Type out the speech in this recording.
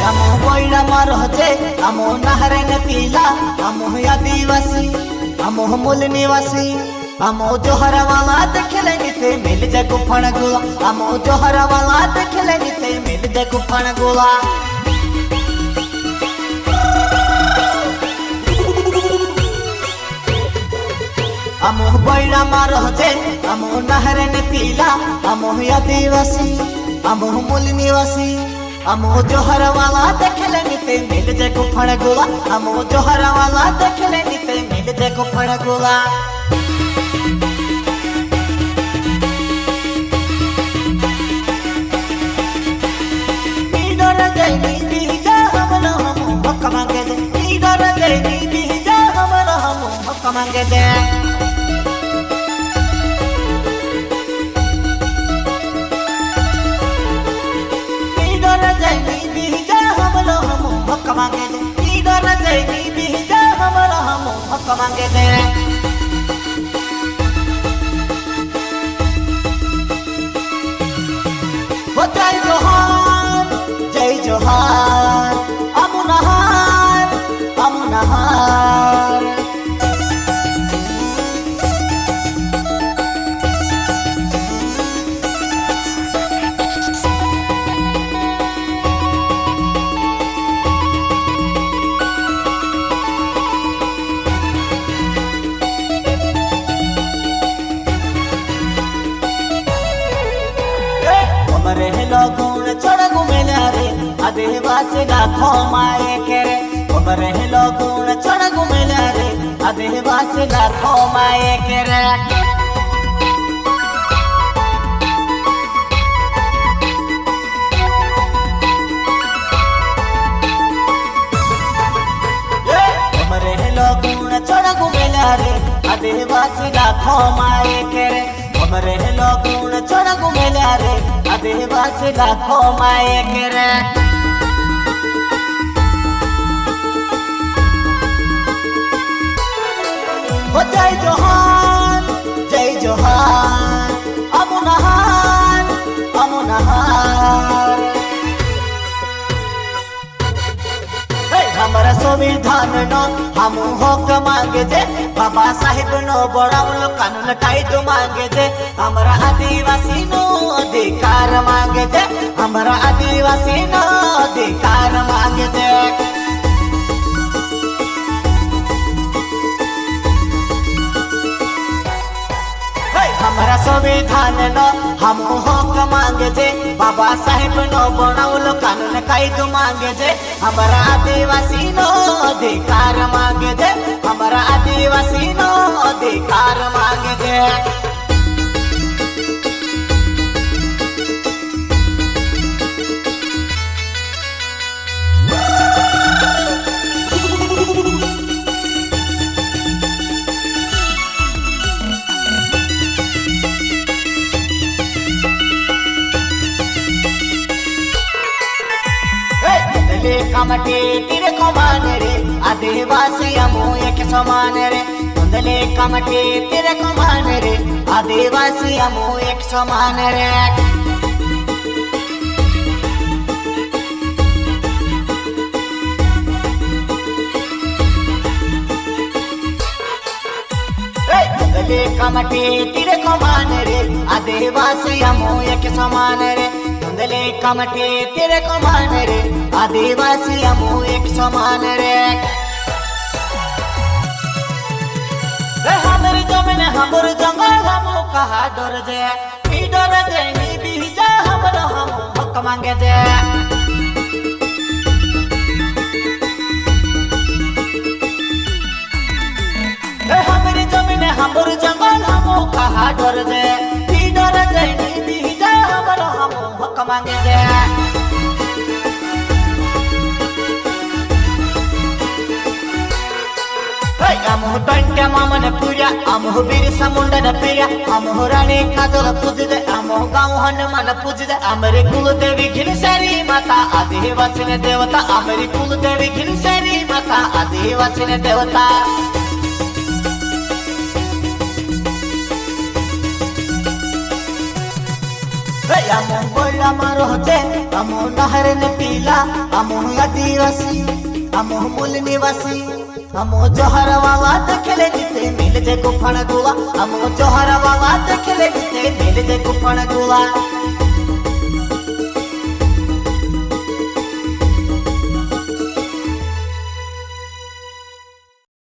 আমো বইরা মারহতে আমো নাহরে নে পিলা আমো আদিবাসী আমো মূল নিবাসী আমো জোহরওয়ালা দেখলে নিতে মিল যে গুফন গোলা আমো জোহরওয়ালা দেখলে নিতে মিল যে গুফন গোলা আমো বইরা মারহতে আমো নাহরে নে পিলা আমো আদিবাসী আমো মূল নিবাসী আমো জোহরওয়ালা দেখলে নিতে মিল যে গুফন গোলা আমো জোহরওয়ালা দেখলে নিতে মিল যে গুফন গোলা मांगे दे नीडर दे नीडी जा हमरा हम हक मांगे दे नीडर दे नीडी जा हमरा हम हक मांगे दे नीडर दे नीडी जा हमरा हम हक मांगे दे हो जय जोहार अमुनहार अमुनहार हमरे लगुण चढ़ घुमेला रे आदिवासी लाखो माए केरे हमरे लगुण चढ़ घुमेला रे आदिवासी लाखो माए केरे हमरे लगुण चढ़ घुमेला रे आदिवासी लाखो माए केरे हमरे लगुण चढ़ घुमेला रे आदिवासी लाखो माए केरे जय जोहार अमुनहार अमुनहार हमारा संविधान नो हम हक मांगे जे बाबा साहेब नो बड़ावलो कानून टाइट मांगे जे हमारा आदिवासी नो अधिकार मांगे जे हमारा आदिवासी नो अधिकार मांगे जे हमारा संविधान नो हम हक मांगे जे बाबा साहेब नो बनावलो कानून कायद मांगे जे हमारा आदिवासी नो अधिकार मांगे जे हमारा आदिवासी नो अधिकार मांगे जे कमटे तेरे कमान रे आदिवासी हमो एक समान रे कुंदले कमटे तेरे कमान रे आदिवासी हमो एक समान रे कुंदले कमटे तेरे कमान रे आदिवासी हमो एक समान रे कुंदले कमटे तेरे कमान रे आदिवासी हमो एक समान रे हमर जमीन हमर जंगल हमो कहा डर जे ई डर जे नी बीजा हमर हमो हक मांगे जे हमर जमीन हमर जंगल हमो कहा डर जे ई डर जे नी बीजा हमर हमो हक मांगे जे আমো টন্টা মামন পুরা আমো বীর সমুন্ডন প্রিয়া আমো রানী খাদর পুজদে আমো গাঁও হনুমান পুজদে আমরে কুল দেবী ঘিনসারি মাতা আদিবাসী দেবতা আমরে কুল দেবী ঘিনসারি মাতা আদিবাসী দেবতা আমো বড় અમારો છે અમો નહર ને પીલા અમો આદિવાસી અમો મૂલ નિવાસી અમો જોહર વાવા દખલે જીતે મિલ જે ગુફણ ગુવા અમો જોહર વાવા દખલે જીતે મિલ જે ગુફણ ગુવા